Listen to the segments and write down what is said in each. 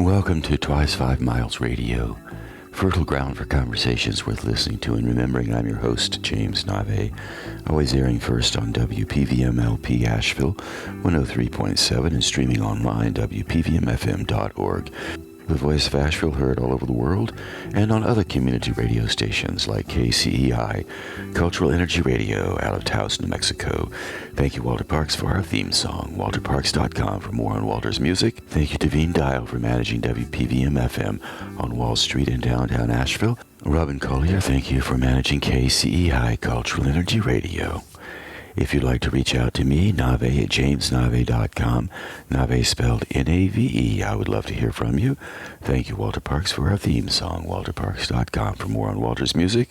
Welcome to Twice 5 Miles Radio, fertile ground for conversations worth listening to and remembering. I'm your host, James Nave, always airing first on WPVM-LP Asheville, 103.7, and streaming online, WPVMFM.org. The voice of Asheville heard all over the world and on other community radio stations like KCEI, Cultural Energy Radio out of Taos, New Mexico. Thank you, Walter Parks, for our theme song. WalterParks.com for more on Walter's music. Thank you to Devine Dial for managing WPVM-FM on Wall Street in downtown Asheville. Robin Collier, thank you for managing KCEI, Cultural Energy Radio. If you'd like to reach out to me, Nave at jamesnave.com. Nave spelled N-A-V-E. I would love to hear from you. Thank you, Walter Parks, for our theme song. WalterParks.com for more on Walter's music.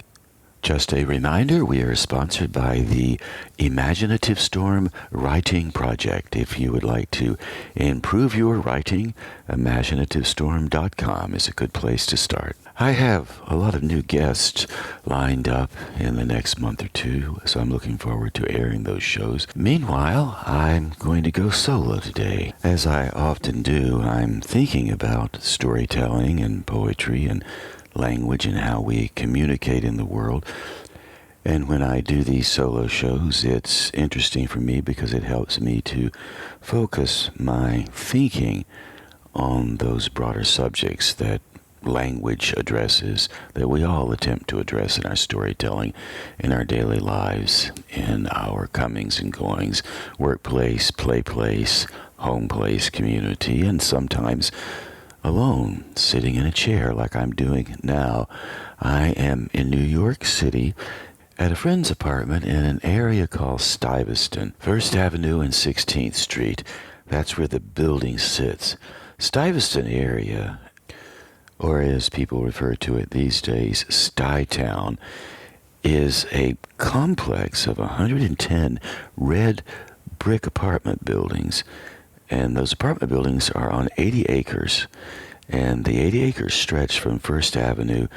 Just a reminder, we are sponsored by the Imaginative Storm Writing Project. If you would like to improve your writing, imaginativestorm.com is a good place to start. I have a lot of new guests lined up in the next month or two, so I'm looking forward to airing those shows. Meanwhile, I'm going to go solo today. As I often do, I'm thinking about storytelling and poetry and language and how we communicate in the world. And when I do these solo shows, it's interesting for me because it helps me to focus my thinking on those broader subjects that language addresses, that we all attempt to address in our storytelling, in our daily lives, in our comings and goings, workplace, play place, home place, community, and sometimes alone, sitting in a chair like I'm doing now. I am in New York City at a friend's apartment in an area called Stuyvesant, 1st Avenue and 16th Street. That's where the building sits. Stuyvesant area, or as people refer to it these days, StuyTown, is a complex of 110 red brick apartment buildings. And those apartment buildings are on 80 acres. And the 80 acres stretch from 1st Avenue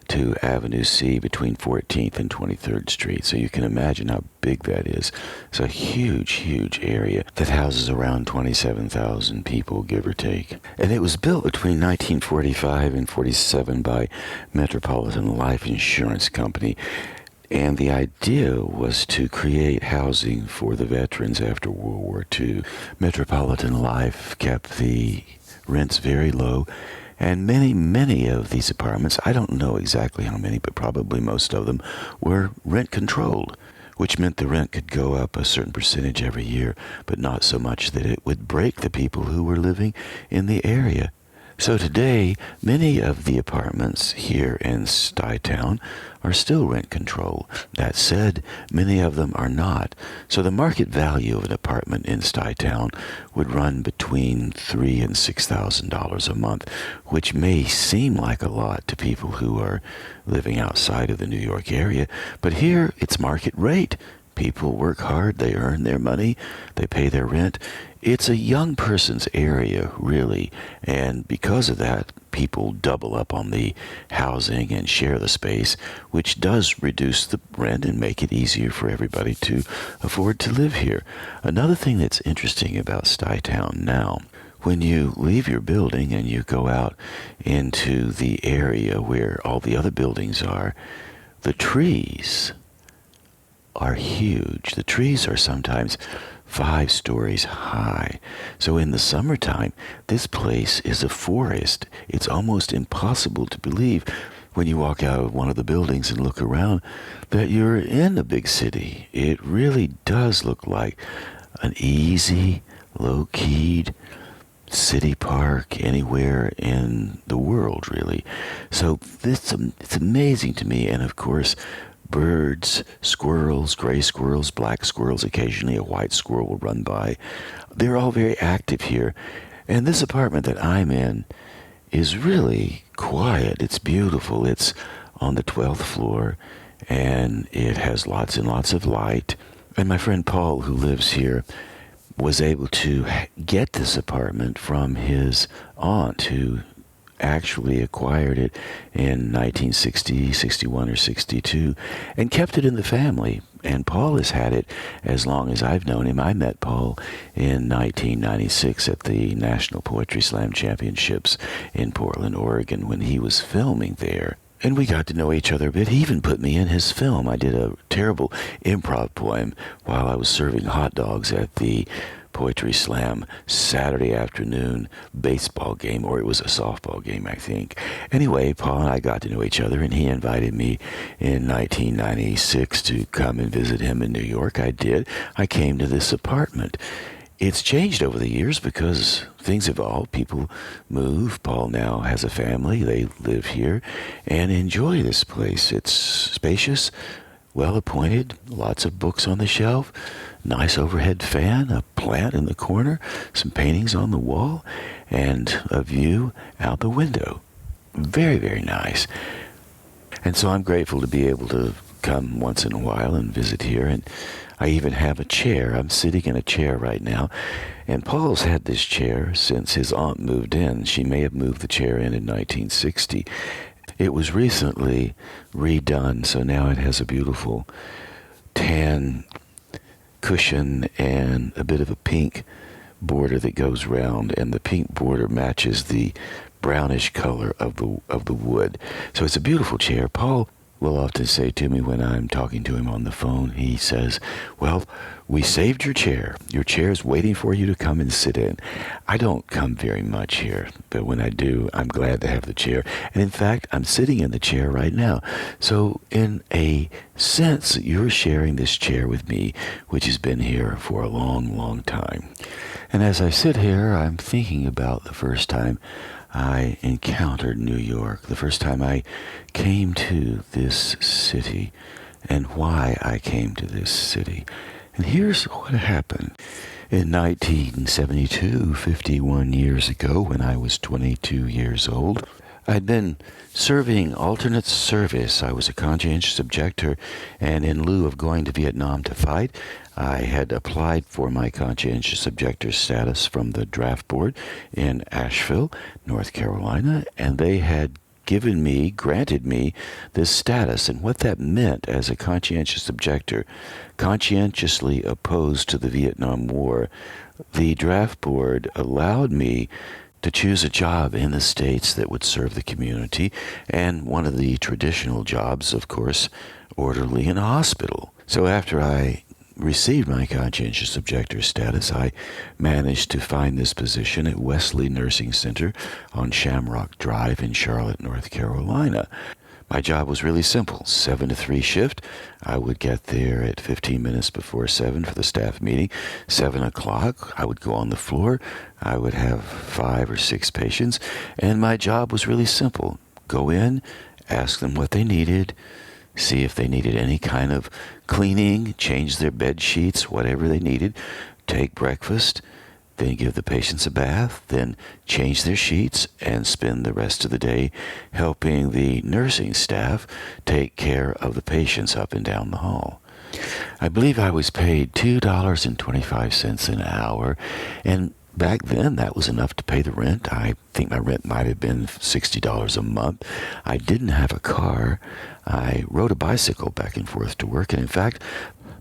to Avenue C between 14th and 23rd Street. So you can imagine how big that is. It's a huge, huge area that houses around 27,000 people, give or take. And it was built between 1945 and 47 by Metropolitan Life Insurance Company. And the idea was to create housing for the veterans after World War II. Metropolitan Life kept the rents very low, and many of these apartments, I don't know exactly how many, but probably most of them, were rent controlled, which meant the rent could go up a certain percentage every year, but not so much that it would break the people who were living in the area. So today, many of the apartments here in StuyTown are still rent controlled. That said, many of them are not. So the market value of an apartment in StuyTown would run between $3,000 and $6,000 a month, which may seem like a lot to people who are living outside of the New York area, but here it's market rate. People work hard, they earn their money, they pay their rent. It's a young person's area, really, and because of that, people double up on the housing and share the space, which does reduce the rent and make it easier for everybody to afford to live here. Another thing that's interesting about StuyTown now, when you leave your building and you go out into the area where all the other buildings are, the trees are huge. The trees are sometimes 5 stories high. So in the summertime, this place is a forest. It's almost impossible to believe when you walk out of one of the buildings and look around that you're in a big city. It really does look like an easy, low-keyed city park anywhere in the world, really. So it's amazing to me. And of course, birds, squirrels, gray squirrels, black squirrels, occasionally a white squirrel will run by. They're all very active here. And this apartment that I'm in is really quiet. It's beautiful. It's on the 12th floor, and it has lots and lots of light. And my friend Paul, who lives here, was able to get this apartment from his aunt, who actually acquired it in 1960, 61, or 62, and kept it in the family. And Paul has had it as long as I've known him. I met Paul in 1996 at the National Poetry Slam Championships in Portland, Oregon, when he was filming there. And we got to know each other a bit. He even put me in his film. I did a terrible improv poem while I was serving hot dogs at the Poetry Slam Saturday afternoon baseball game, or it was a softball game, I think. Anyway, Paul and I got to know each other, and he invited me in 1996 to come and visit him in New York. I did. I came to this apartment. It's changed over the years because things evolve. People move. Paul now has a family. They live here and enjoy this place. It's spacious, well-appointed, lots of books on the shelf, nice overhead fan, a plant in the corner, some paintings on the wall, and a view out the window. Very, very nice. And so I'm grateful to be able to come once in a while and visit here. And I even have a chair. I'm sitting in a chair right now. And Paul's had this chair since his aunt moved in. She may have moved the chair in 1960. It was recently redone, so now it has a beautiful tan cushion and a bit of a pink border that goes round, and the pink border matches the brownish color of the wood. So it's a beautiful chair. Paul will often say to me when I'm talking to him on the phone, he says, "Well, we saved your chair. Your chair is waiting for you to come and sit in." I don't come very much here, but when I do, I'm glad to have the chair. And in fact, I'm sitting in the chair right now. So in a sense, you're sharing this chair with me, which has been here for a long, long time. And as I sit here, I'm thinking about the first time I encountered New York, the first time I came to this city, and why I came to this city. And here's what happened. In 1972, 51 years ago, when I was 22 years old, I'd been serving alternate service. I was a conscientious objector, and in lieu of going to Vietnam to fight, I had applied for my conscientious objector status from the draft board in Asheville, North Carolina, and they had granted me this status. And what that meant as a conscientious objector, conscientiously opposed to the Vietnam War, the draft board allowed me to choose a job in the States that would serve the community, and one of the traditional jobs, of course, orderly in a hospital. So after I received my conscientious objector status, I managed to find this position at Wesley Nursing Center on Shamrock Drive in Charlotte, North Carolina. My job was really simple, 7 to 3 shift. I would get there at 15 minutes before 7 for the staff meeting. 7 o'clock, I would go on the floor. I would have 5 or 6 patients, and my job was really simple. Go in, ask them what they needed, see if they needed any kind of cleaning, change their bed sheets, whatever they needed, take breakfast, then give the patients a bath, then change their sheets, and spend the rest of the day helping the nursing staff take care of the patients up and down the hall. I believe I was paid $2.25 an hour, and back then that was enough to pay the rent. I think my rent might have been $60 a month. I didn't have a car. I rode a bicycle back and forth to work, and in fact,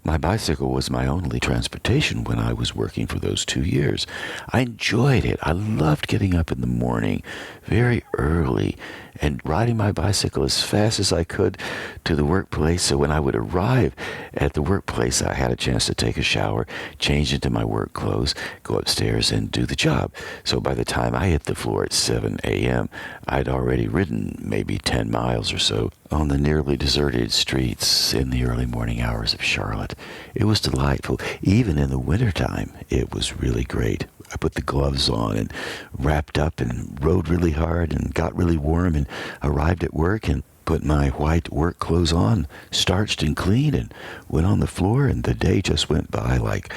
my bicycle was my only transportation when I was working for those 2 years. I enjoyed it. I loved getting up in the morning very early and riding my bicycle as fast as I could to the workplace. So when I would arrive at the workplace, I had a chance to take a shower, change into my work clothes, go upstairs and do the job. So by the time I hit the floor at 7 a.m., I'd already ridden maybe 10 miles or so on the nearly deserted streets in the early morning hours of Charlotte. It was delightful. Even in the wintertime, it was really great. I put the gloves on and wrapped up and rode really hard and got really warm and arrived at work and put my white work clothes on, starched and clean, and went on the floor, and the day just went by like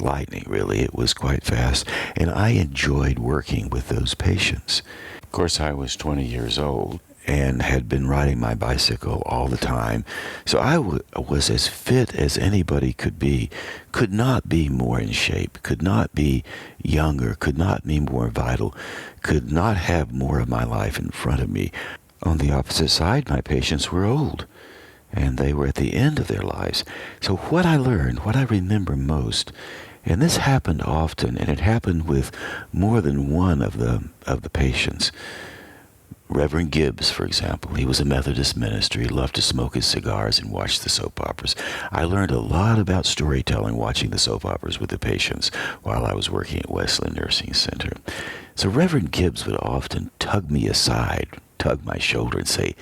lightning, really. It was quite fast, and I enjoyed working with those patients. Of course, I was 20 years old, and had been riding my bicycle all the time. So I was as fit as anybody could be, could not be more in shape, could not be younger, could not be more vital, could not have more of my life in front of me. On the opposite side, my patients were old, and they were at the end of their lives. So what I learned, what I remember most, and this happened often, and it happened with more than one of the patients. Reverend Gibbs, for example, he was a Methodist minister. He loved to smoke his cigars and watch the soap operas. I learned a lot about storytelling watching the soap operas with the patients while I was working at Wesley Nursing Center. So Reverend Gibbs would often tug me aside, tug my shoulder and say,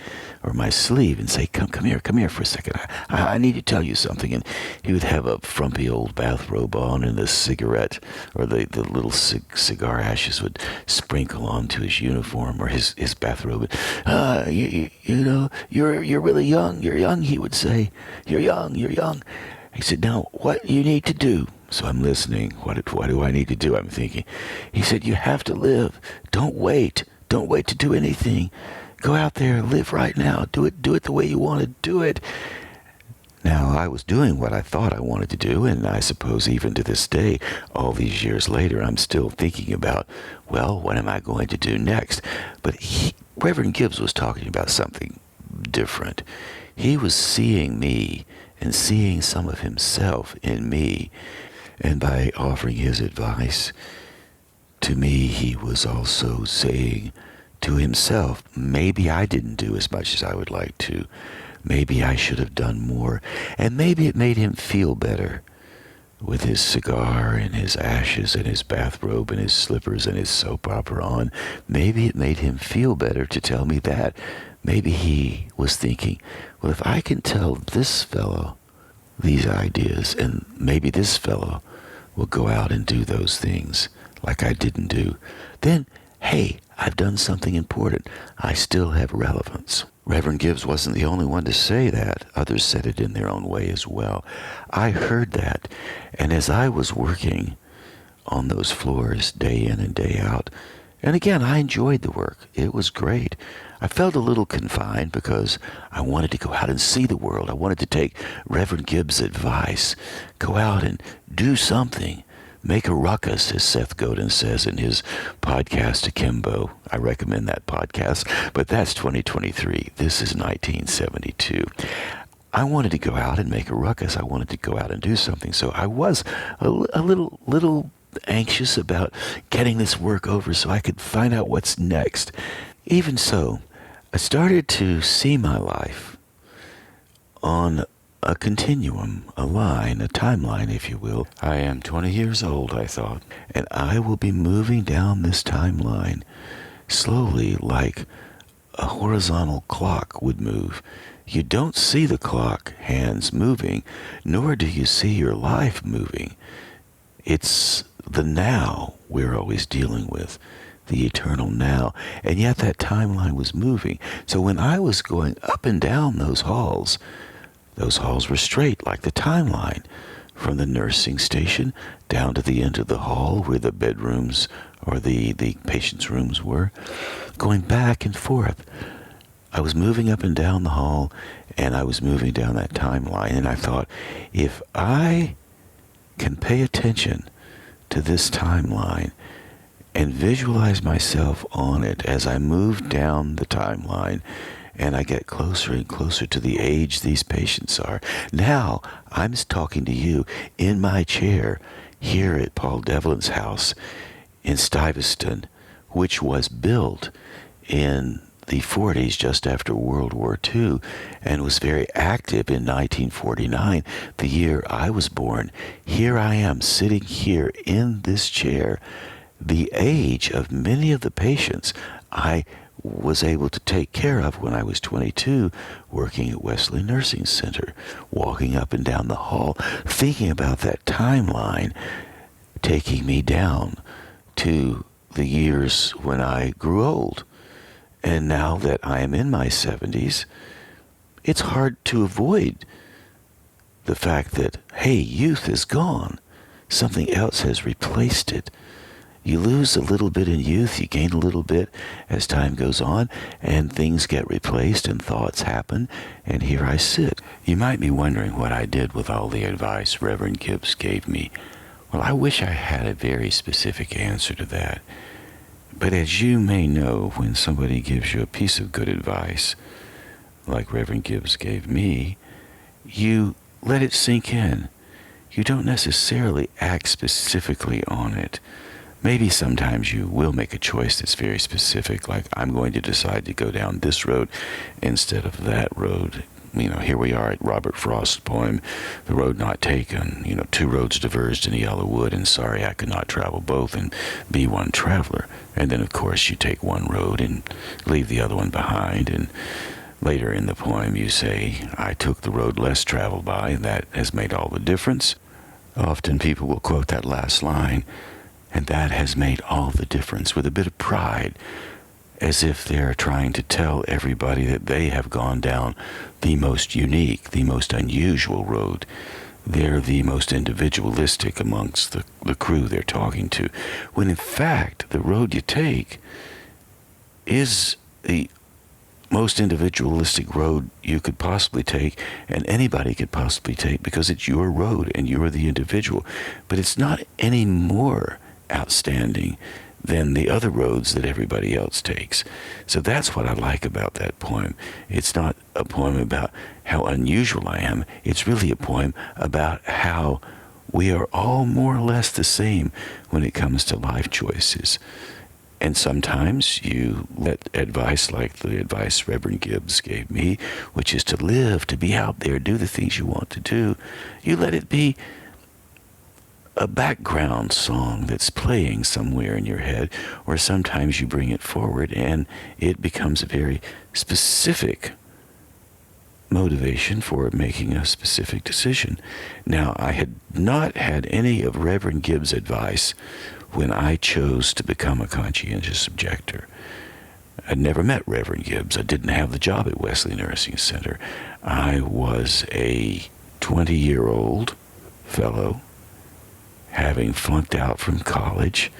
or my sleeve and say, come here for a second. I need to tell you something. And he would have a frumpy old bathrobe on, and the cigarette or the little cigar ashes would sprinkle onto his uniform or his bathrobe. You know, you're really young. You're young, he would say. You're young. He said, now, what you need to do. So I'm listening. What do I need to do? I'm thinking. He said, you have to live. Don't wait. Don't wait to do anything. Go out there, live right now. Do it the way you want to do it. Now, I was doing what I thought I wanted to do, and I suppose even to this day, all these years later, I'm still thinking about, well, what am I going to do next? But Reverend Gibbs was talking about something different. He was seeing me and seeing some of himself in me, and by offering his advice to me, he was also saying to himself, maybe I didn't do as much as I would like to. Maybe I should have done more. And maybe it made him feel better with his cigar and his ashes and his bathrobe and his slippers and his soap opera on. Maybe it made him feel better to tell me that. Maybe he was thinking, well, if I can tell this fellow these ideas, and maybe this fellow will go out and do those things like I didn't do, then, hey, I've done something important. I still have relevance. Reverend Gibbs wasn't the only one to say that. Others said it in their own way as well. I heard that, and as I was working on those floors day in and day out, and again, I enjoyed the work. It was great. I felt a little confined because I wanted to go out and see the world. I wanted to take Reverend Gibbs' advice, go out and do something. Make a ruckus, as Seth Godin says in his podcast, Akimbo. I recommend that podcast, but that's 2023. This is 1972. I wanted to go out and make a ruckus. I wanted to go out and do something. So I was a little anxious about getting this work over so I could find out what's next. Even so, I started to see my life on a continuum, a line, a timeline, if you will. I am 20 years old, I thought, and I will be moving down this timeline slowly like a horizontal clock would move. You don't see the clock hands moving, nor do you see your life moving. It's the now we're always dealing with, the eternal now, and yet that timeline was moving. So when I was going up and down those halls were straight like the timeline, from the nursing station down to the end of the hall where the bedrooms or the patients' rooms were, going back and forth. I was moving up and down the hall, and I was moving down that timeline, and I thought, if I can pay attention to this timeline and visualize myself on it as I move down the timeline, and I get closer and closer to the age these patients are. Now, I'm talking to you in my chair here at Paul Devlin's house in StuyTown, which was built in the 40s, just after World War II, and was very active in 1949, the year I was born. Here I am, sitting here in this chair, the age of many of the patients I was able to take care of when I was 22, working at Wesley Nursing Center, walking up and down the hall, thinking about that timeline, taking me down to the years when I grew old. And now that I am in my 70s, it's hard to avoid the fact that, hey, youth is gone. Something else has replaced it. You lose a little bit in youth, you gain a little bit as time goes on, and things get replaced and thoughts happen, and here I sit. You might be wondering what I did with all the advice Reverend Gibbs gave me. Well, I wish I had a very specific answer to that. But as you may know, when somebody gives you a piece of good advice, like Reverend Gibbs gave me, you let it sink in. You don't necessarily act specifically on it. Maybe sometimes you will make a choice that's very specific, like I'm going to decide to go down this road instead of that road. Here we are at Robert Frost's poem, The Road Not Taken. Two roads diverged in a yellow wood, and sorry I could not travel both and be one traveler. And then, of course, you take one road and leave the other one behind. And later in the poem you say, I took the road less traveled by, and that has made all the difference. Often people will quote that last line, and that has made all the difference, with a bit of pride, as if they're trying to tell everybody that they have gone down the most unique, the most unusual road. They're the most individualistic amongst the crew they're talking to, when in fact the road you take is the most individualistic road you could possibly take, and anybody could possibly take, because it's your road and you're the individual. But it's not any more outstanding than the other roads that everybody else takes. So that's what I like about that poem. It's not a poem about how unusual I am. It's really a poem about how we are all more or less the same when it comes to life choices. And sometimes you let advice like the advice Reverend Gibbs gave me, which is to live, to be out there, do the things you want to do, you let it be a background song that's playing somewhere in your head, or sometimes you bring it forward and it becomes a very specific motivation for making a specific decision. Now, I had not had any of Reverend Gibbs' advice when I chose to become a conscientious objector. I'd never met Reverend Gibbs. I didn't have the job at Wesley Nursing Center. I was a 20-year-old fellow, having flunked out from college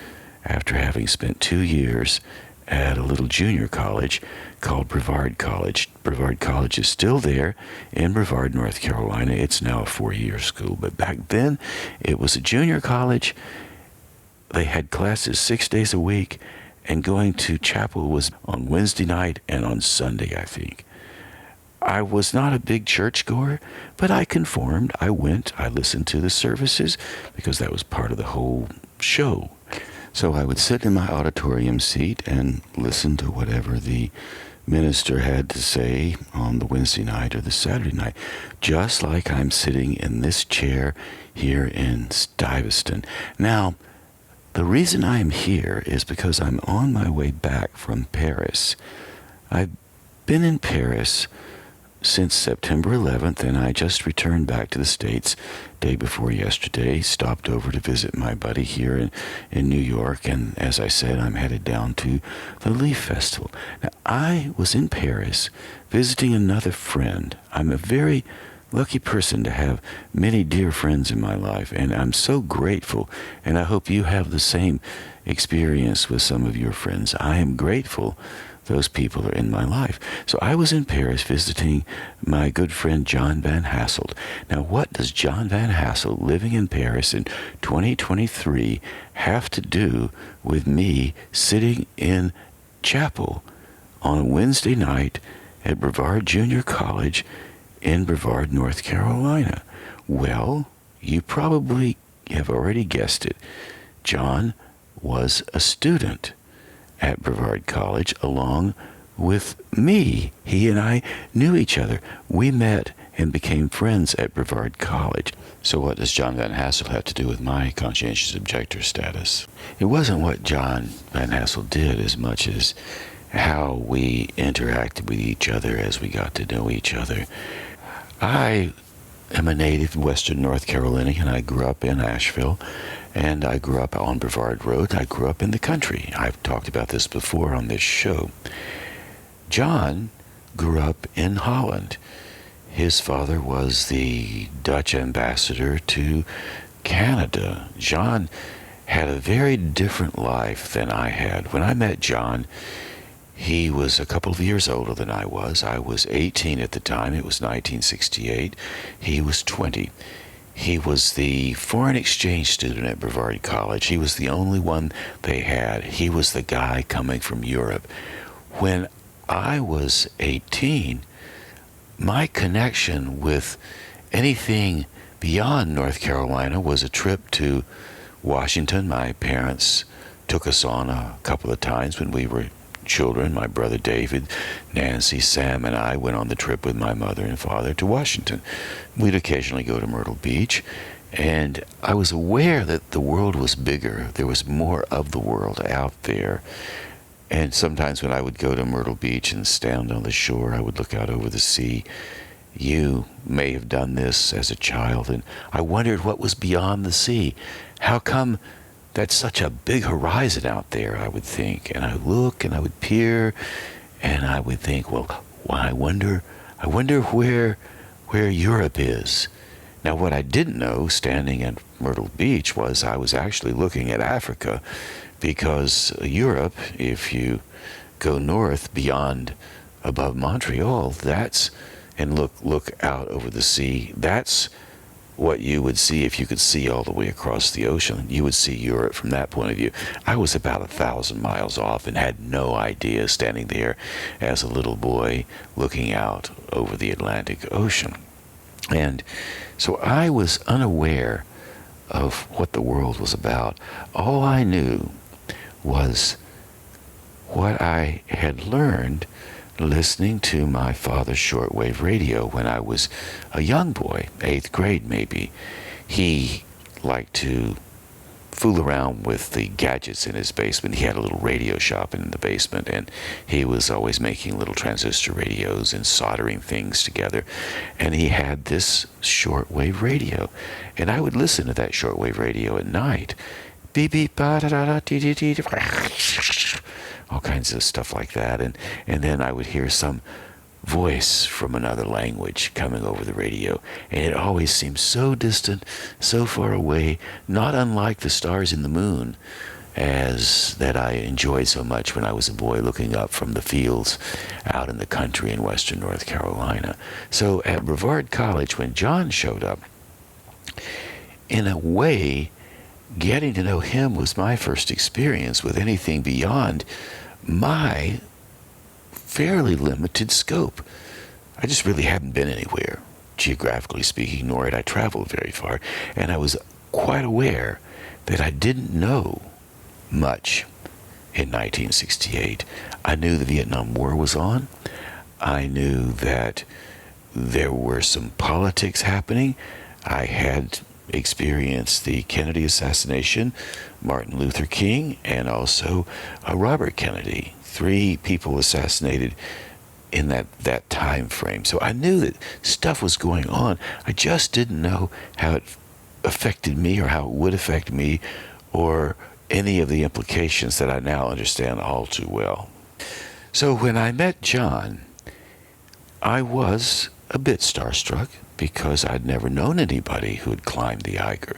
after having spent 2 years at a little junior college called Brevard College. Brevard College is still there in Brevard, North Carolina. It's now a 4-year school, but back then it was a junior college. They had classes 6 days a week, and going to chapel was on Wednesday night and on Sunday, I think. I was not a big churchgoer, but I conformed. I went, I listened to the services, because that was part of the whole show. So I would sit in my auditorium seat and listen to whatever the minister had to say on the Wednesday night or the Saturday night, just like I'm sitting in this chair here in StuyTown. Now, the reason I'm here is because I'm on my way back from Paris. I've been in Paris since September 11th, and I just returned back to the States day before yesterday, stopped over to visit my buddy here in New York, and as I said, I'm headed down to the Leaf Festival. Now, I was in Paris visiting another friend. I'm a very lucky person to have many dear friends in my life, and I'm so grateful, and I hope you have the same experience with some of your friends. I am grateful those people are in my life. So I was in Paris visiting my good friend John van Hasselt. Now, what does John van Hasselt living in Paris in 2023 have to do with me sitting in chapel on a Wednesday night at Brevard Junior College in Brevard, North Carolina? Well, you probably have already guessed it. John was a student at Brevard College along with me. He and I knew each other. We met and became friends at Brevard College. So what does John van Hasselt have to do with my conscientious objector status? It wasn't what John van Hasselt did as much as how we interacted with each other as we got to know each other. I am a native Western North Carolinian, and I grew up in Asheville. And I grew up on Brevard Road. I grew up in the country. I've talked about this before on this show. John grew up in Holland. His father was the Dutch ambassador to Canada. John had a very different life than I had. When I met John, he was a couple of years older than I was. I was 18 at the time. It was 1968. He was 20. He was the foreign exchange student at Brevard College. He was the only one they had. He was the guy coming from Europe. When I was 18, my connection with anything beyond North Carolina was a trip to Washington. My parents took us on a couple of times when we were children. My brother David, Nancy, Sam, and I went on the trip with my mother and father to Washington. We'd occasionally go to Myrtle Beach, and I was aware that the world was bigger. There was more of the world out there. And sometimes when I would go to Myrtle Beach and stand on the shore, I would look out over the sea. You may have done this as a child, and I wondered what was beyond the sea. How come that's such a big horizon out there, I would think. And I would look and I would peer and I would think, well, I wonder where Europe is. Now, what I didn't know standing at Myrtle Beach was I was actually looking at Africa, because Europe, if you go north beyond above Montreal, and look out over the sea, that's what you would see if you could see all the way across the ocean. You would see Europe from that point of view. I was about 1,000 miles off and had no idea, standing there as a little boy looking out over the Atlantic Ocean. And so I was unaware of what the world was about. All I knew was what I had learned listening to my father's shortwave radio when I was a young boy, 8th grade maybe. He liked to fool around with the gadgets in his basement. He had a little radio shop in the basement, and he was always making little transistor radios and soldering things together. And he had this shortwave radio, and I would listen to that shortwave radio at night. Beep beep ba da da da dee dee dee, all kinds of stuff like that, and then I would hear some voice from another language coming over the radio, and it always seemed so distant, so far away, not unlike the stars in the moon, as that I enjoyed so much when I was a boy looking up from the fields out in the country in western North Carolina. So at Brevard College, when John showed up, in a way, getting to know him was my first experience with anything beyond my fairly limited scope. I just really hadn't been anywhere, geographically speaking, nor had I traveled very far, and I was quite aware that I didn't know much in 1968. I knew the Vietnam War was on. I knew that there were some politics happening. I had experienced the Kennedy assassination, Martin Luther King, and also Robert Kennedy. 3 people assassinated in that time frame. So I knew that stuff was going on. I just didn't know how it affected me or how it would affect me or any of the implications that I now understand all too well. So when I met John, I was a bit starstruck, because I'd never known anybody who had climbed the Eiger,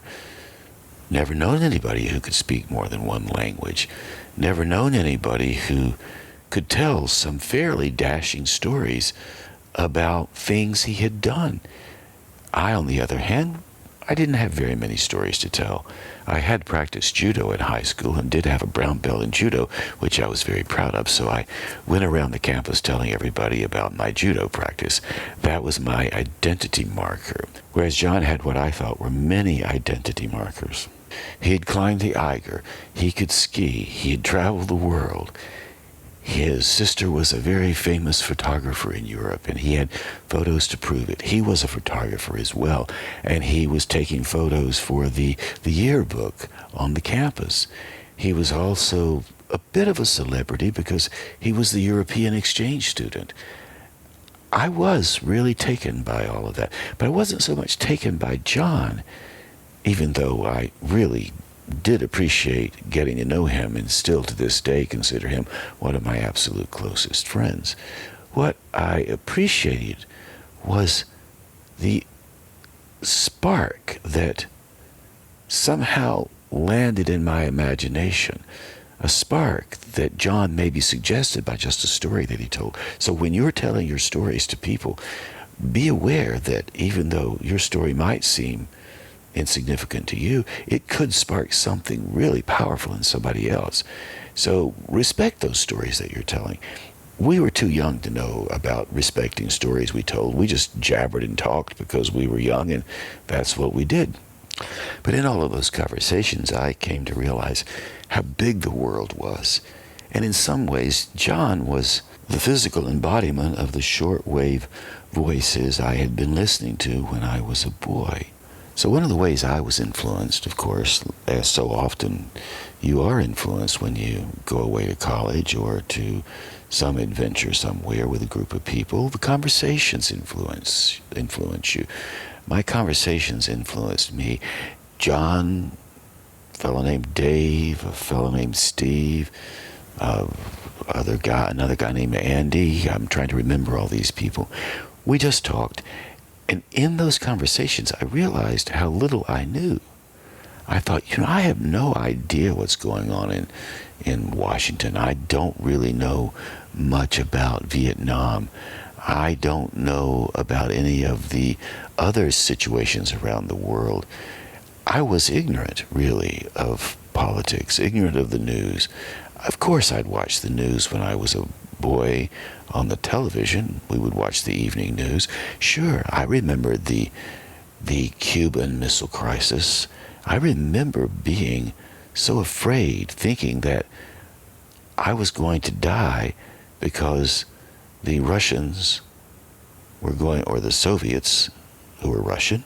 never known anybody who could speak more than one language, never known anybody who could tell some fairly dashing stories about things he had done. I, on the other hand, I didn't have very many stories to tell. I had practiced judo in high school and did have a brown belt in judo, which I was very proud of, so I went around the campus telling everybody about my judo practice. That was my identity marker, whereas John had what I thought were many identity markers. He had climbed the Eiger, he could ski, he had traveled the world. His sister was a very famous photographer in Europe, and he had photos to prove it. He was a photographer as well, and he was taking photos for the yearbook on the campus. He was also a bit of a celebrity because he was the European exchange student. I was really taken by all of that, but I wasn't so much taken by John, even though I really did appreciate getting to know him and still to this day consider him one of my absolute closest friends. What I appreciated was the spark that somehow landed in my imagination, a spark that John maybe suggested by just a story that he told. So when you're telling your stories to people, be aware that even though your story might seem insignificant to you, it could spark something really powerful in somebody else. So respect those stories that you're telling. We were too young to know about respecting stories we told. We just jabbered and talked because we were young, and that's what we did. But in all of those conversations, I came to realize how big the world was. And in some ways, John was the physical embodiment of the shortwave voices I had been listening to when I was a boy. So one of the ways I was influenced, of course, as so often you are influenced when you go away to college or to some adventure somewhere with a group of people, the conversations influence you. My conversations influenced me. John, a fellow named Dave, a fellow named Steve, another guy named Andy. I'm trying to remember all these people. We just talked. And in those conversations, I realized how little I knew. I thought, I have no idea what's going on in Washington. I don't really know much about Vietnam. I don't know about any of the other situations around the world. I was ignorant, really, of politics, ignorant of the news. Of course, I'd watch the news when I was a boy on the television. We would watch the evening news. Sure, I remember the Cuban Missile Crisis. I remember being so afraid, thinking that I was going to die because the Russians were going, or the Soviets, who were Russian,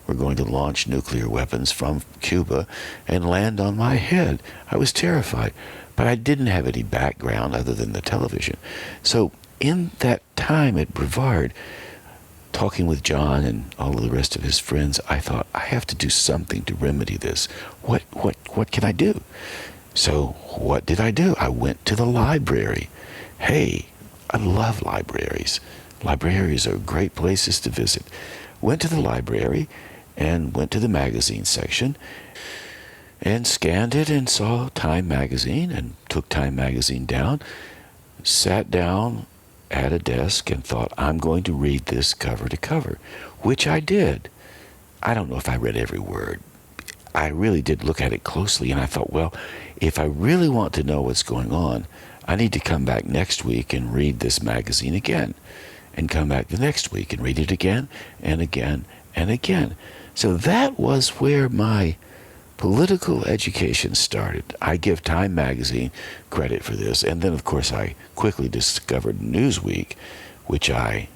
were going to launch nuclear weapons from Cuba and land on my head. I was terrified, but I didn't have any background other than the television. So in that time at Brevard, talking with John and all of the rest of his friends, I thought, I have to do something to remedy this. What can I do? So what did I do? I went to the library. Hey, I love libraries. Libraries are great places to visit. Went to the library and went to the magazine section and scanned it and saw Time magazine and took Time magazine down, sat down at a desk and thought, I'm going to read this cover to cover, which I did. I don't know if I read every word. I really did look at it closely, and I thought, well, if I really want to know what's going on, I need to come back next week and read this magazine again, and come back the next week and read it again and again and again. So that was where my political education started. I give Time magazine credit for this, and then of course I quickly discovered Newsweek, which I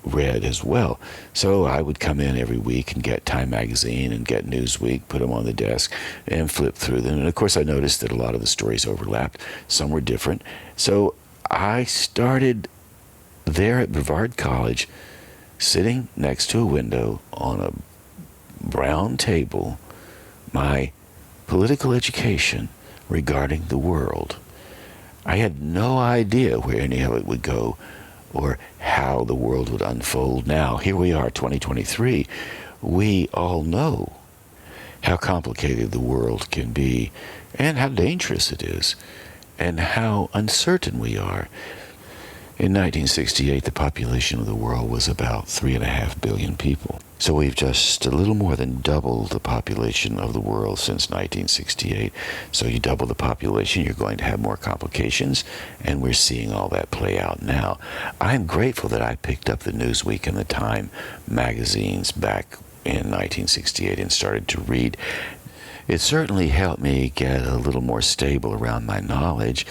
read as well. So I would come in every week and get Time magazine and get Newsweek, put them on the desk and flip through them. And of course I noticed that a lot of the stories overlapped. Some were different. So I started there at Brevard College, sitting next to a window on a brown table, my political education regarding the world. I had no idea where any of it would go or how the world would unfold. Now, here we are, 2023. We all know how complicated the world can be and how dangerous it is and how uncertain we are. In 1968, the population of the world was about 3.5 billion people. So we've just a little more than doubled the population of the world since 1968. So you double the population, you're going to have more complications, and we're seeing all that play out now. I'm grateful that I picked up the Newsweek and the Time magazines back in 1968 and started to read. It certainly helped me get a little more stable around my knowledge.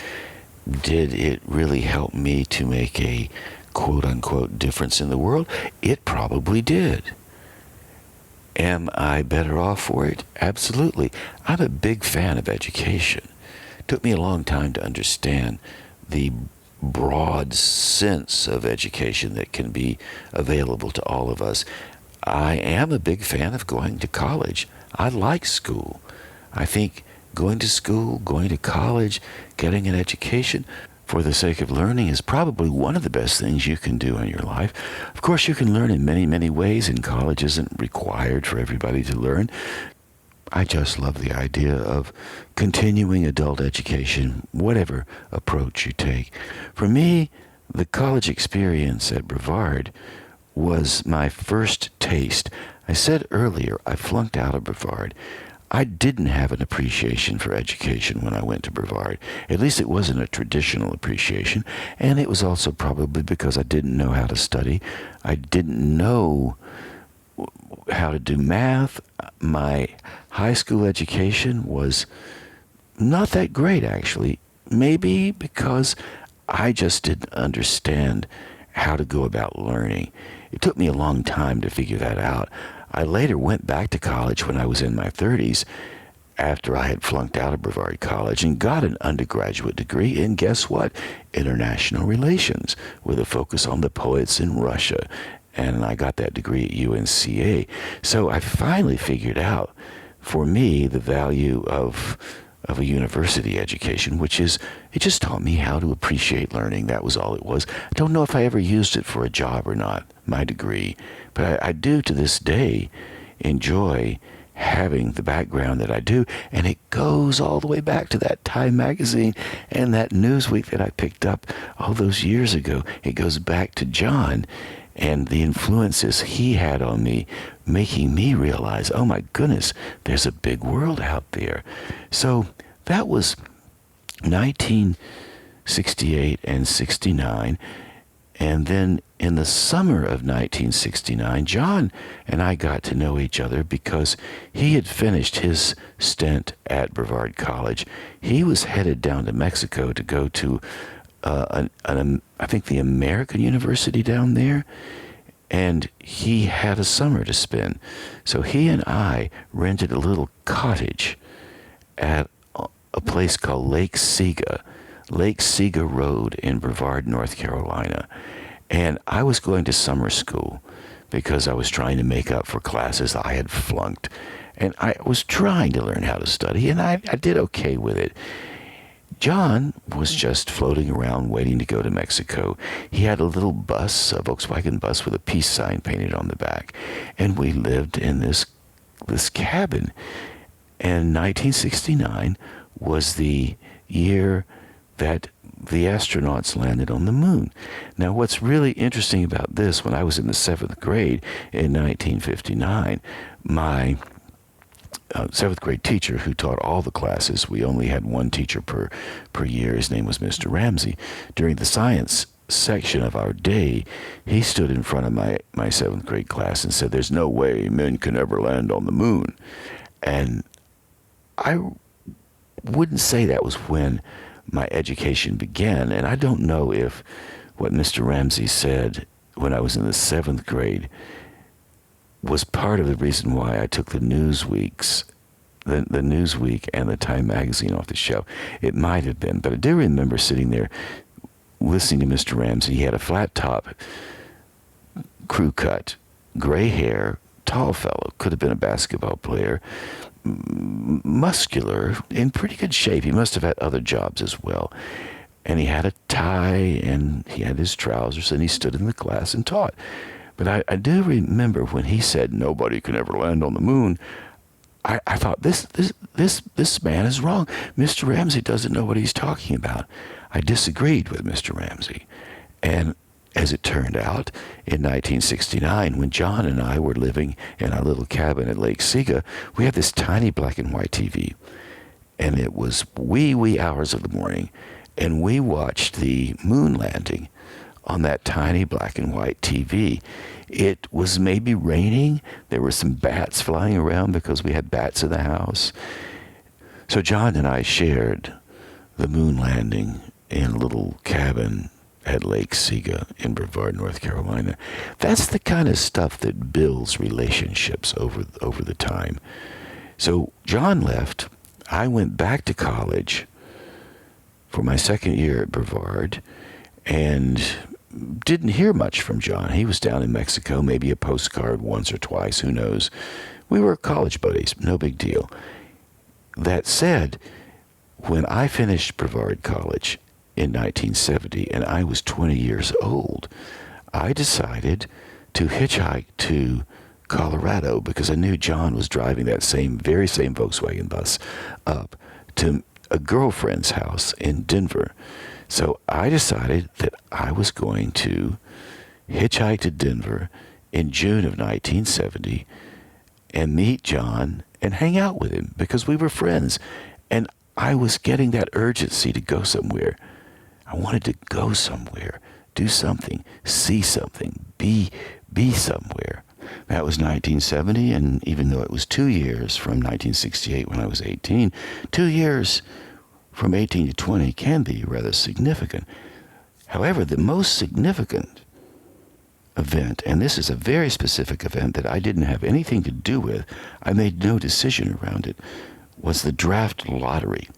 Did it really help me to make a quote-unquote difference in the world? It probably did. Am I better off for it? Absolutely. I'm a big fan of education. It took me a long time to understand the broad sense of education that can be available to all of us. I am a big fan of going to college. I like school. I think going to school, going to college, getting an education for the sake of learning is probably one of the best things you can do in your life. Of course, you can learn in many, many ways, and college isn't required for everybody to learn. I just love the idea of continuing adult education, whatever approach you take. For me, the college experience at Brevard was my first taste. I said earlier, I flunked out of Brevard. I didn't have an appreciation for education when I went to Brevard. At least it wasn't a traditional appreciation, and it was also probably because I didn't know how to study. I didn't know how to do math. My high school education was not that great, actually. Maybe because I just didn't understand how to go about learning. It took me a long time to figure that out. I later went back to college when I was in my 30s after I had flunked out of Brevard College and got an undergraduate degree in, guess what? International relations, with a focus on the poets in Russia. And I got that degree at UNCA. So I finally figured out, for me, the value of a university education, which is, it just taught me how to appreciate learning. That was all it was. I don't know if I ever used it for a job or not, my degree, but I do to this day enjoy having the background that I do, and it goes all the way back to that Time magazine and that Newsweek that I picked up all those years ago. It goes back to John and the influences he had on me, making me realize, oh my goodness, there's a big world out there. So that was 1968 and 69. And then in the summer of 1969, John and I got to know each other because he had finished his stint at Brevard College. He was headed down to Mexico to go to I think the American University down there, and he had a summer to spend. So he and I rented a little cottage at a place called Lake Sega Road in Brevard, North Carolina. And I was going to summer school because I was trying to make up for classes I had flunked. And I was trying to learn how to study, and I did okay with it. John was just floating around waiting to go to Mexico. He had a little bus, a Volkswagen bus with a peace sign painted on the back. And we lived in this cabin. And 1969 was the year that the astronauts landed on the moon. Now, what's really interesting about this, when I was in the 7th grade in 1959, my seventh grade teacher who taught all the classes, we only had one teacher per year, his name was Mr. Ramsey. During the science section of our day, he stood in front of my 7th grade class and said, there's no way men can ever land on the moon. And I wouldn't say that was when my education began, and I don't know if what Mr. Ramsey said when I was in the 7th grade was part of the reason why I took the Newsweek and the Time magazine off the shelf. It might have been, but I do remember sitting there listening to Mr. Ramsey. He had a flat top, crew cut, gray hair, tall fellow, could have been a basketball player, muscular, in pretty good shape. He must have had other jobs as well. And he had a tie, and he had his trousers, and he stood in the class and taught. But I do remember when he said nobody can ever land on the moon, I thought, this man is wrong. Mr. Ramsey doesn't know what he's talking about. I disagreed with Mr. Ramsey. And as it turned out, in 1969, when John and I were living in our little cabin at Lake Sega, we had this tiny black and white TV. And it was wee hours of the morning. And we watched the moon landing on that tiny black and white TV. It was maybe raining. There were some bats flying around because we had bats in the house. So John and I shared the moon landing in a little cabin at Lake Sega in Brevard, North Carolina. That's the kind of stuff that builds relationships over the time. So John left. I went back to college for my second year at Brevard and didn't hear much from John. He was down in Mexico, maybe a postcard once or twice, who knows. We were college buddies, no big deal. That said, when I finished Brevard College in 1970 and I was 20 years old, I decided to hitchhike to Colorado, because I knew John was driving that very same Volkswagen bus up to a girlfriend's house in Denver. So I decided that I was going to hitchhike to Denver in June of 1970 and meet John and hang out with him because we were friends. And I was getting that urgency to go somewhere. I wanted to go somewhere, do something, see something, be somewhere. That was 1970, and even though it was 2 years from 1968 when I was 18, 2 years from 18 to 20 can be rather significant. However, the most significant event, and this is a very specific event that I didn't have anything to do with, I made no decision around it, was the draft lottery.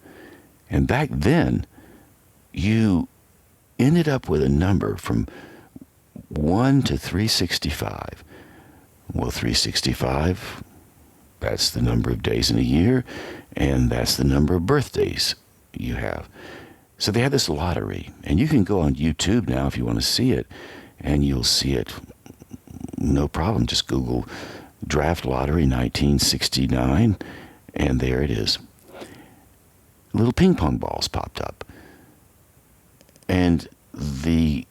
And back then, you ended up with a number from 1 to 365. Well, 365, that's the number of days in a year, and that's the number of birthdays you have. So they had this lottery, and you can go on YouTube now if you want to see it, and you'll see it, no problem. Just Google Draft Lottery 1969, and there it is. Little ping pong balls popped up, and the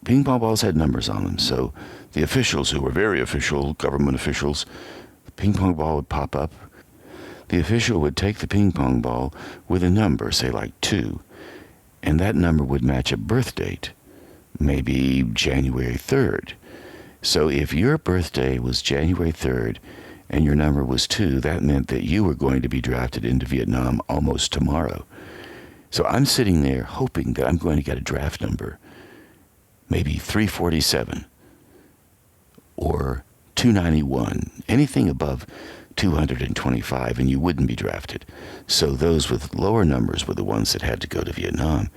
ping pong balls had numbers on them. So the officials, who were very official, government officials, the ping pong ball would pop up. The official would take the ping pong ball with a number, say like 2, and that number would match a birth date, maybe January 3rd. So if your birthday was January 3rd and your number was 2, that meant that you were going to be drafted into Vietnam almost tomorrow. So I'm sitting there hoping that I'm going to get a draft number, maybe 347 or 291, anything above 225, and you wouldn't be drafted. So those with lower numbers were the ones that had to go to Vietnam.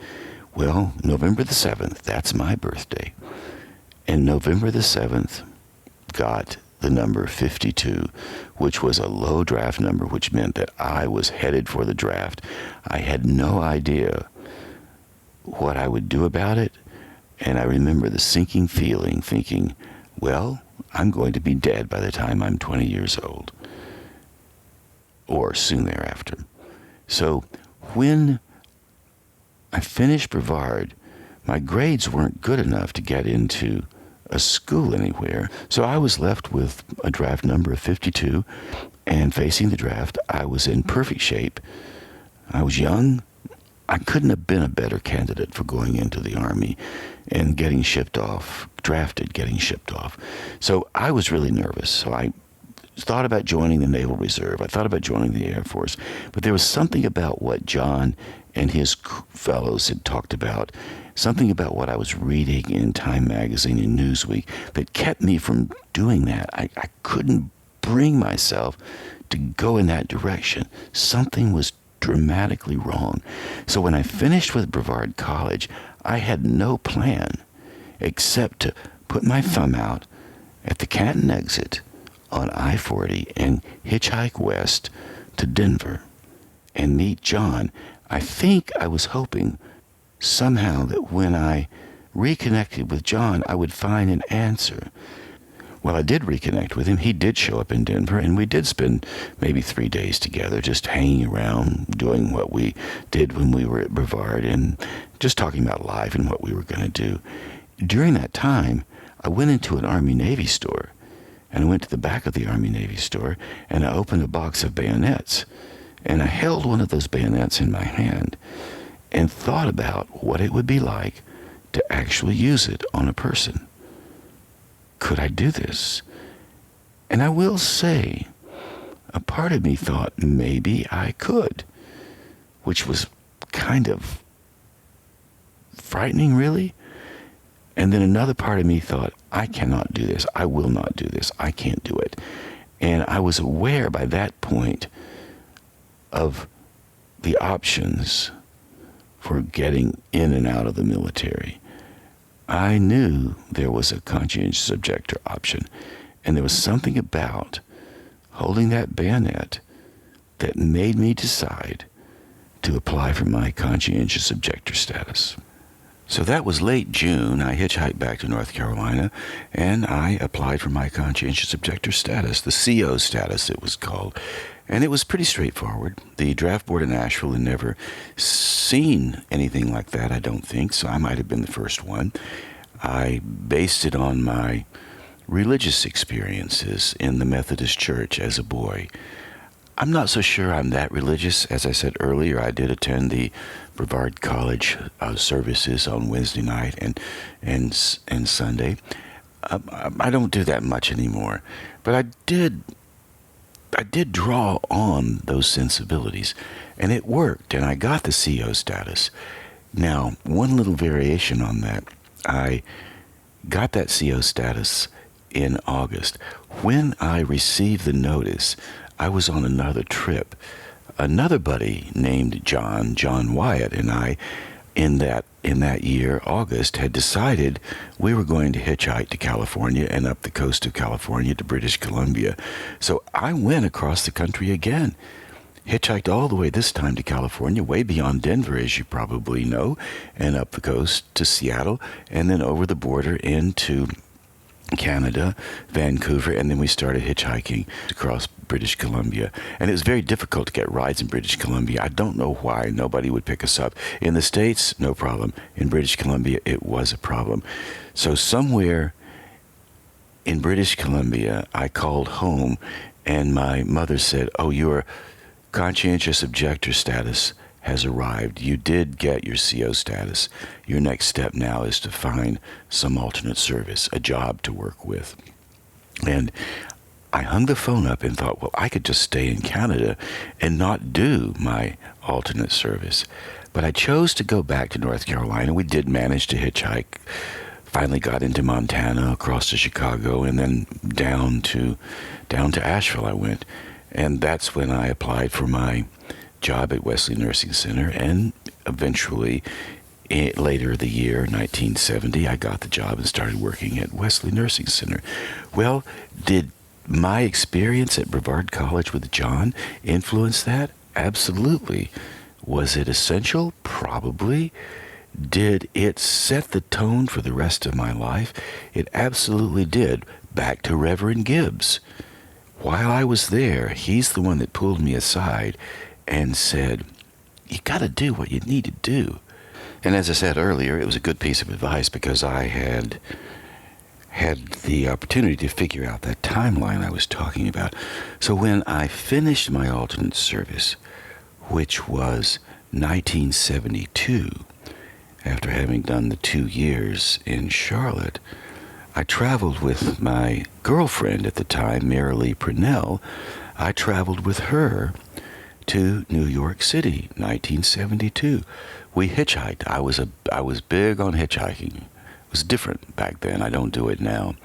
Well, November the 7th, that's my birthday. And November the 7th got the number 52, which was a low draft number, which meant that I was headed for the draft. I had no idea what I would do about it, and I remember the sinking feeling, thinking, well, I'm going to be dead by the time I'm 20 years old, or soon thereafter. So when I finished Brevard, my grades weren't good enough to get into a school anywhere, so I was left with a draft number of 52, and facing the draft, I was in perfect shape. I was young. I couldn't have been a better candidate for going into the Army and getting shipped off, drafted, getting shipped off. So I was really nervous, so I thought about joining the Naval Reserve. I thought about joining the Air Force, but there was something about what John and his fellows had talked about, something about what I was reading in Time Magazine and Newsweek that kept me from doing that. I couldn't bring myself to go in that direction. Something was dramatically wrong. So when I finished with Brevard College, I had no plan except to put my thumb out at the Canton exit on I-40 and hitchhike west to Denver and meet John. I think I was hoping somehow that when I reconnected with John, I would find an answer. Well, I did reconnect with him. He did show up in Denver, and we did spend maybe 3 days together just hanging around, doing what we did when we were at Brevard and just talking about life and what we were going to do. During that time, I went into an Army-Navy store, and I went to the back of the Army-Navy store, and I opened a box of bayonets, and I held one of those bayonets in my hand and thought about what it would be like to actually use it on a person. Could I do this? And I will say, a part of me thought maybe I could, which was kind of frightening, really. And then another part of me thought, I cannot do this. I will not do this. I can't do it. And I was aware by that point of the options for getting in and out of the military. I knew there was a conscientious objector option, and there was something about holding that bayonet that made me decide to apply for my conscientious objector status. So that was late June. I hitchhiked back to North Carolina, and I applied for my Conscientious Objector status, the CO status it was called. And it was pretty straightforward. The draft board in Nashville had never seen anything like that, I don't think, so I might have been the first one. I based it on my religious experiences in the Methodist Church as a boy. I'm not so sure I'm that religious. As I said earlier, I did attend the Brevard College services on Wednesday night and Sunday. I don't do that much anymore, but I did draw on those sensibilities, and it worked, and I got the CO status. Now, one little variation on that, I got that CO status in August. When I received the notice, I was on another trip. Another buddy named John Wyatt, and I, in that year, August, had decided we were going to hitchhike to California and up the coast of California to British Columbia. So I went across the country again, hitchhiked all the way this time to California, way beyond Denver, as you probably know, and up the coast to Seattle, and then over the border into Canada, Vancouver, and then we started hitchhiking across British Columbia. And it was very difficult to get rides in British Columbia. I don't know why nobody would pick us up. In the States, no problem. In British Columbia, it was a problem. So somewhere in British Columbia, I called home, and my mother said, "Oh, your Conscientious Objector status has arrived. You did get your CO status. Your next step now is to find some alternate service, a job to work with." And I hung the phone up and thought, well, I could just stay in Canada and not do my alternate service. But I chose to go back to North Carolina. We did manage to hitchhike, finally got into Montana, across to Chicago, and then down to Asheville I went. And that's when I applied for my job at Wesley Nursing Center, and eventually later the year 1970 I got the job and started working at Wesley Nursing Center. Well, did my experience at Brevard College with John influence that? Absolutely. Was it essential? Probably. Did it set the tone for the rest of my life? It absolutely did. Back to Reverend Gibbs. While I was there, he's the one that pulled me aside and said, "You got to do what you need to do." And as I said earlier, it was a good piece of advice because I had the opportunity to figure out that timeline I was talking about. So when I finished my alternate service, which was 1972, after having done the 2 years in Charlotte, I traveled with my girlfriend at the time, Mary Lee Purnell. I traveled with her to New York City, 1972. We hitchhiked. I was big on hitchhiking. It was different back then. I don't do it now.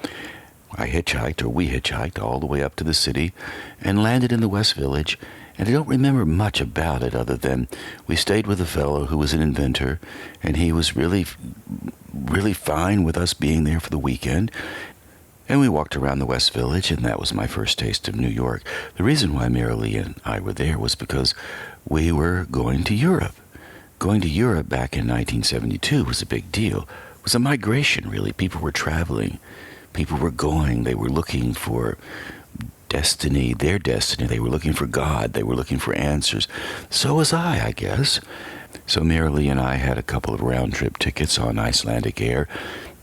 We hitchhiked all the way up to the city and landed in the West Village, and I don't remember much about it other than we stayed with a fellow who was an inventor, and he was really fine with us being there for the weekend. And we walked around the West Village, and that was my first taste of New York. The reason why Mary Lee and I were there was because we were going to Europe. Going to Europe back in 1972 was a big deal. It was a migration, really. People were traveling. People were going. They were looking for destiny, their destiny. They were looking for God. They were looking for answers. So was I guess. So Mary Lee and I had a couple of round-trip tickets on Icelandic Air.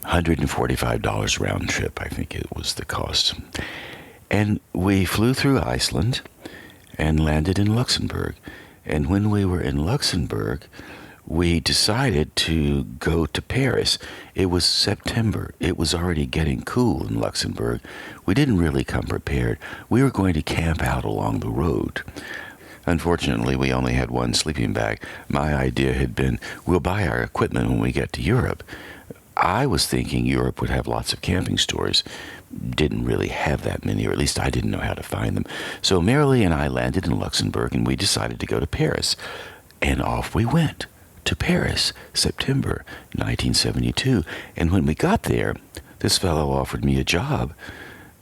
$145 round trip, I think it was the cost. And we flew through Iceland and landed in Luxembourg. And when we were in Luxembourg, we decided to go to Paris. It was September. It was already getting cool in Luxembourg. We didn't really come prepared. We were going to camp out along the road. Unfortunately, we only had one sleeping bag. My idea had been, we'll buy our equipment when we get to Europe. I was thinking Europe would have lots of camping stores. Didn't really have that many, or at least I didn't know how to find them. So Mary Lee and I landed in Luxembourg, and we decided to go to Paris. And off we went to Paris, September 1972. And when we got there, this fellow offered me a job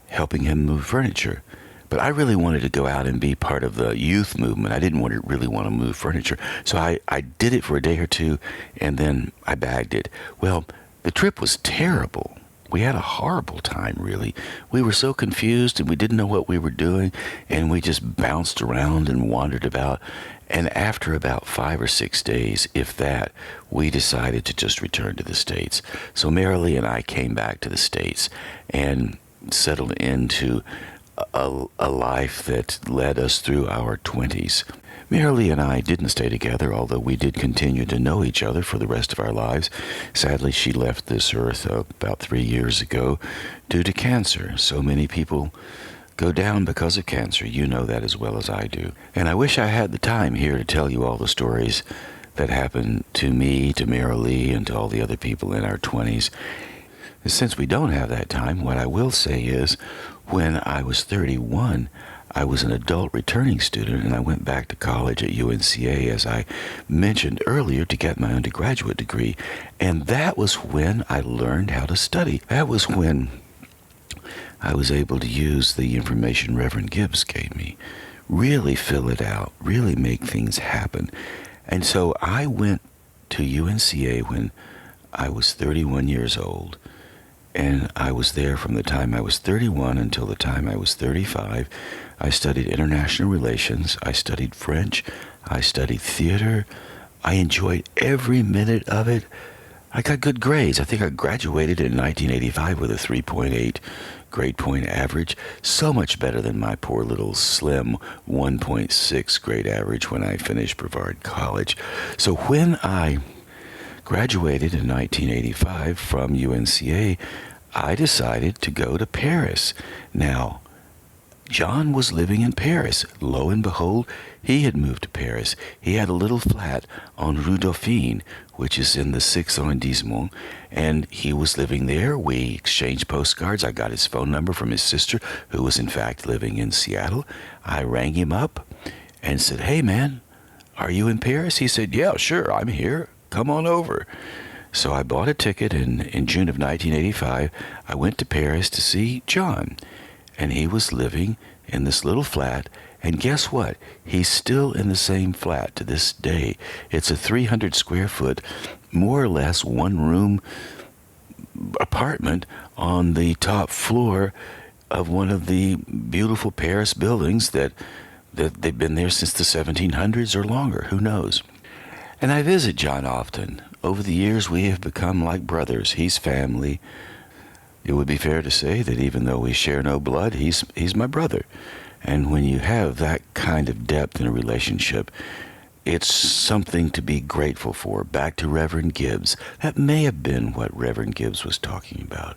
helping him move furniture. But I really wanted to go out and be part of the youth movement. I didn't really want to move furniture. So I did it for a day or two, and then I bagged it. Well, the trip was terrible. We had a horrible time, really. We were so confused, and we didn't know what we were doing, and we just bounced around and wandered about. And after about 5 or 6 days, if that, we decided to just return to the States. So Marilee and I came back to the States and settled into a life that led us through our 20s. Marilee and I didn't stay together, although we did continue to know each other for the rest of our lives. Sadly, she left this earth about 3 years ago due to cancer. So many people go down because of cancer. You know that as well as I do. And I wish I had the time here to tell you all the stories that happened to me, to Marilee, and to all the other people in our 20s. Since we don't have that time, what I will say is, when I was 31, I was an adult returning student, and I went back to college at UNCA, as I mentioned earlier, to get my undergraduate degree. And that was when I learned how to study. That was when I was able to use the information Reverend Gibbs gave me, really fill it out, really make things happen. And so I went to UNCA when I was 31 years old. And I was there from the time I was 31 until the time I was 35. I studied international relations. I studied French. I studied theater. I enjoyed every minute of it. I got good grades. I think I graduated in 1985 with a 3.8 grade point average. So much better than my poor little slim 1.6 grade average when I finished Brevard College. So when I graduated in 1985 from UNCA, I decided to go to Paris. Now, John was living in Paris. Lo and behold, he had moved to Paris. He had a little flat on Rue Dauphine, which is in the 6th arrondissement, and he was living there. We exchanged postcards. I got his phone number from his sister, who was in fact living in Seattle. I rang him up and said, "Hey, man, are you in Paris?" He said, "Yeah, sure, I'm here. Come on over." So I bought a ticket, and in June of 1985, I went to Paris to see John. And he was living in this little flat, and guess what? He's still in the same flat to this day. It's a 300 square foot, more or less one-room apartment on the top floor of one of the beautiful Paris buildings that they've been there since the 1700s or longer. Who knows? And I visit John often. Over the years, we have become like brothers. He's family. It would be fair to say that even though we share no blood, he's my brother. And when you have that kind of depth in a relationship, it's something to be grateful for. Back to Reverend Gibbs. That may have been what Reverend Gibbs was talking about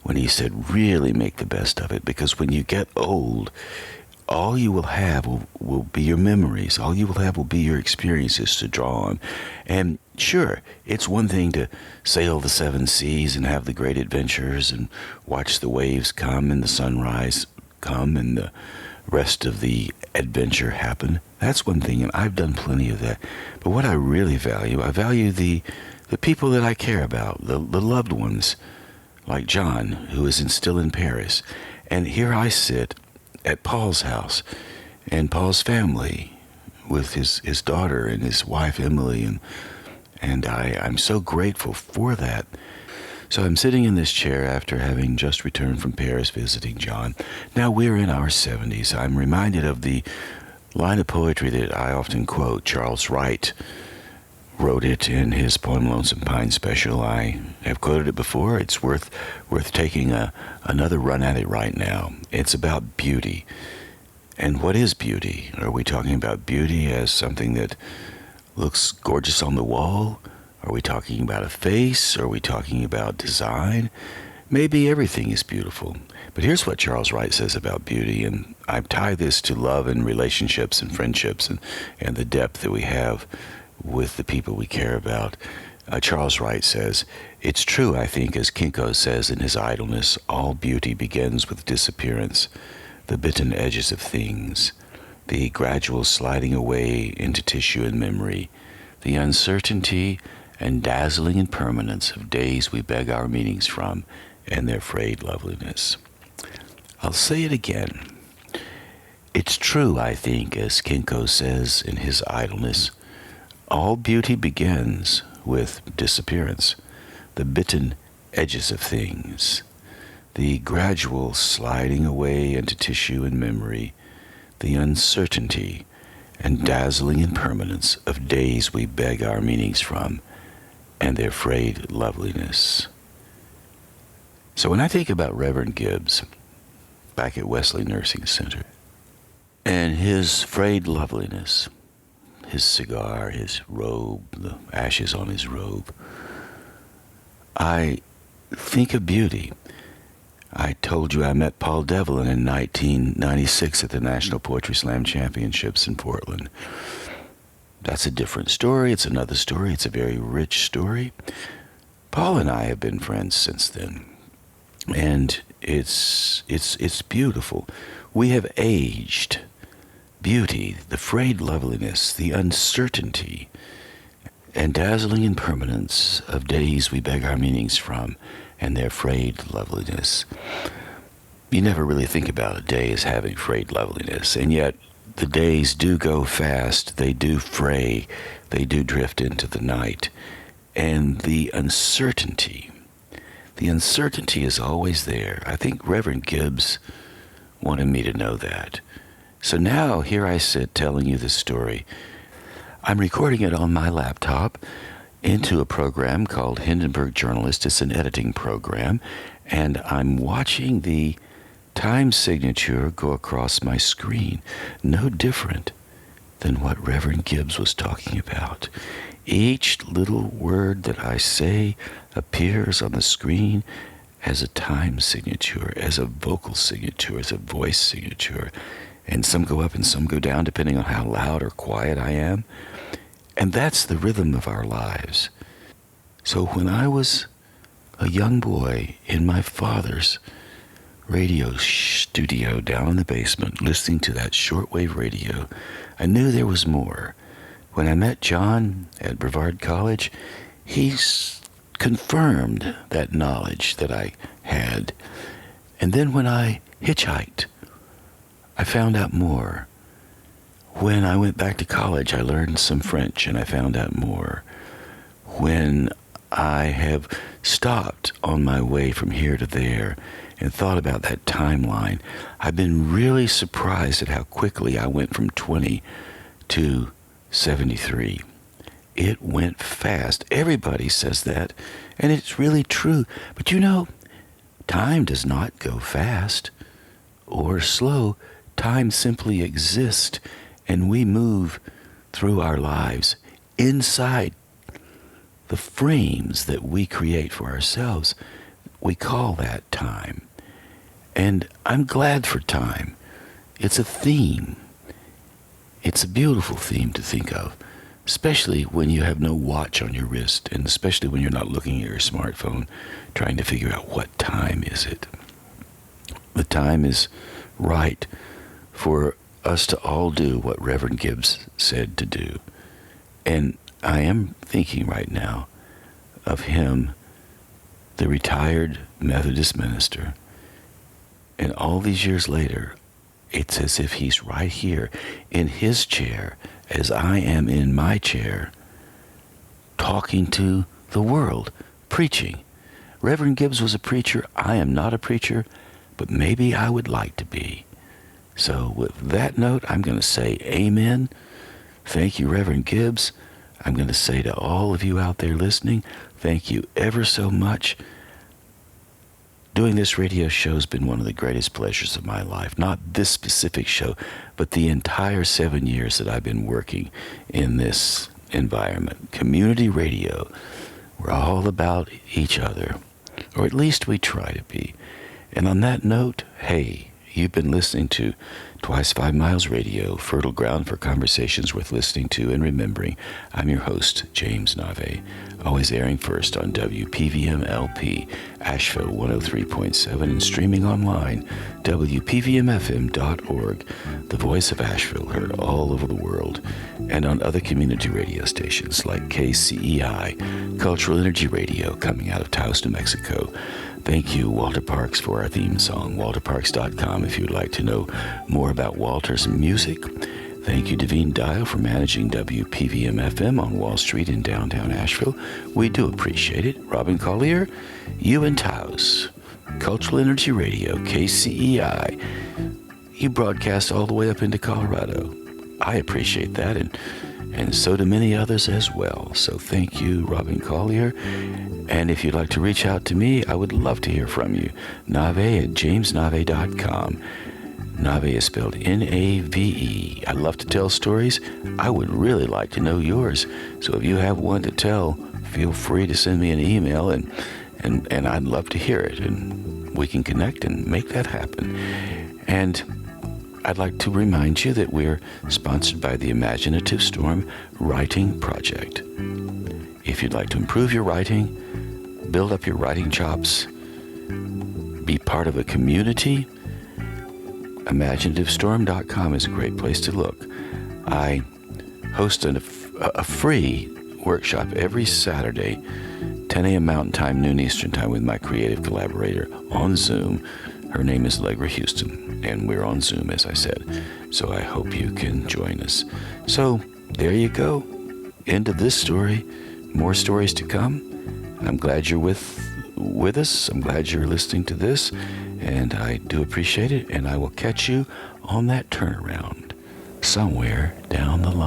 when he said, really make the best of it, because when you get old, all you will have will be your memories. All you will have will be your experiences to draw on. And sure, it's one thing to sail the 7 seas and have the great adventures and watch the waves come and the sunrise come and the rest of the adventure happen. That's one thing, and I've done plenty of that. But what I really value, I value the people that I care about, the loved ones, like John, who is still in Paris. And here I sit at Paul's house, and Paul's family with his daughter and his wife Emily, and I'm so grateful for that. So I'm sitting in this chair after having just returned from Paris visiting John. Now we're in our 70s. I'm reminded of the line of poetry that I often quote. Charles Wright wrote it in his poem Lonesome Pine Special. I have quoted it before. It's worth taking another run at it right now. It's about beauty. And what is beauty? Are we talking about beauty as something that looks gorgeous on the wall? Are we talking about a face? Are we talking about design? Maybe everything is beautiful. But here's what Charles Wright says about beauty, and I tie this to love and relationships and friendships and the depth that we have with the people we care about. Charles Wright says, "It's true, I think, as Kinko says in his idleness, all beauty begins with disappearance, the bitten edges of things, the gradual sliding away into tissue and memory, the uncertainty and dazzling impermanence of days we beg our meanings from, and their frayed loveliness." I'll say it again. It's true, I think, as Kinko says in his Idleness, all beauty begins with disappearance, the bitten edges of things, the gradual sliding away into tissue and memory, the uncertainty and dazzling impermanence of days we beg our meanings from, and their frayed loveliness. So when I think about Reverend Gibbs back at Wesley Nursing Center, and his frayed loveliness, his cigar, his robe, the ashes on his robe, I think of beauty. I told you I met Paul Devlin in 1996 at the National Poetry Slam Championships in Portland. That's a different story. It's another story. It's a very rich story. Paul and I have been friends since then, and it's beautiful. We have aged. Beauty, the frayed loveliness, the uncertainty, and dazzling impermanence of days we beg our meanings from, and their frayed loveliness. You never really think about a day as having frayed loveliness, and yet the days do go fast, they do fray, they do drift into the night, and the uncertainty is always there. I think Reverend Gibbs wanted me to know that. So now, here I sit telling you this story. I'm recording it on my laptop into a program called Hindenburg Journalist. It's an editing program, and I'm watching the time signature go across my screen. No different than what Reverend Gibbs was talking about. Each little word that I say appears on the screen as a time signature, as a vocal signature, as a voice signature. And some go up and some go down depending on how loud or quiet I am. And that's the rhythm of our lives. So when I was a young boy in my father's radio studio down in the basement listening to that shortwave radio, I knew there was more. When I met John at Brevard College, he's confirmed that knowledge that I had. And then when I hitchhiked, I found out more. When I went back to college, I learned some French and I found out more. When I have stopped on my way from here to there and thought about that timeline, I've been really surprised at how quickly I went from 20 to 73. It went fast. Everybody says that, and it's really true. But you know, time does not go fast or slow. Time simply exists, and we move through our lives inside the frames that we create for ourselves. We call that time. And I'm glad for time. It's a theme. It's a beautiful theme to think of, especially when you have no watch on your wrist, and especially when you're not looking at your smartphone trying to figure out what time is it. The time is right for us to all do what Reverend Gibbs said to do. And I am thinking right now of him, the retired Methodist minister. And all these years later, it's as if he's right here in his chair as I am in my chair, talking to the world, preaching. Reverend Gibbs was a preacher. I am not a preacher, but maybe I would like to be. So with that note, I'm going to say amen. Thank you, Reverend Gibbs. I'm going to say to all of you out there listening, thank you ever so much. Doing this radio show has been one of the greatest pleasures of my life. Not this specific show, but the entire 7 years that I've been working in this environment. Community radio. We're all about each other, or at least we try to be. And on that note, hey, you've been listening to Twice 5 Miles Radio, fertile ground for conversations worth listening to and remembering. I'm your host, James Nave, always airing first on WPVM LP, Asheville 103.7, and streaming online, WPVMFM.org, the voice of Asheville, heard all over the world, and on other community radio stations like KCEI, Cultural Energy Radio, coming out of Taos, New Mexico. Thank you, Walter Parks, for our theme song, walterparks.com, if you'd like to know more about Walter's music. Thank you, Devine Dial, for managing WPVM-FM on Wall Street in downtown Asheville. We do appreciate it. Robin Collier, you and Taos, Cultural Energy Radio, KCEI. You broadcast all the way up into Colorado. I appreciate that, and so do many others as well. So thank you, Robin Collier. And if you'd like to reach out to me, I would love to hear from you. Nave at jamesnave.com. Nave is spelled Nave. I love to tell stories. I would really like to know yours. So if you have one to tell, feel free to send me an email, and I'd love to hear it. And we can connect and make that happen. And I'd like to remind you that we're sponsored by the Imaginative Storm Writing Project. If you'd like to improve your writing, build up your writing chops, be part of a community, ImaginativeStorm.com is a great place to look. I host a free workshop every Saturday, 10 a.m. Mountain Time, noon Eastern Time, with my creative collaborator on Zoom. Her name is Allegra Houston, and we're on Zoom, as I said. So I hope you can join us. So there you go. End of this story. More stories to come. I'm glad you're with us. I'm glad you're listening to this, and I do appreciate it, and I will catch you on that turnaround somewhere down the line.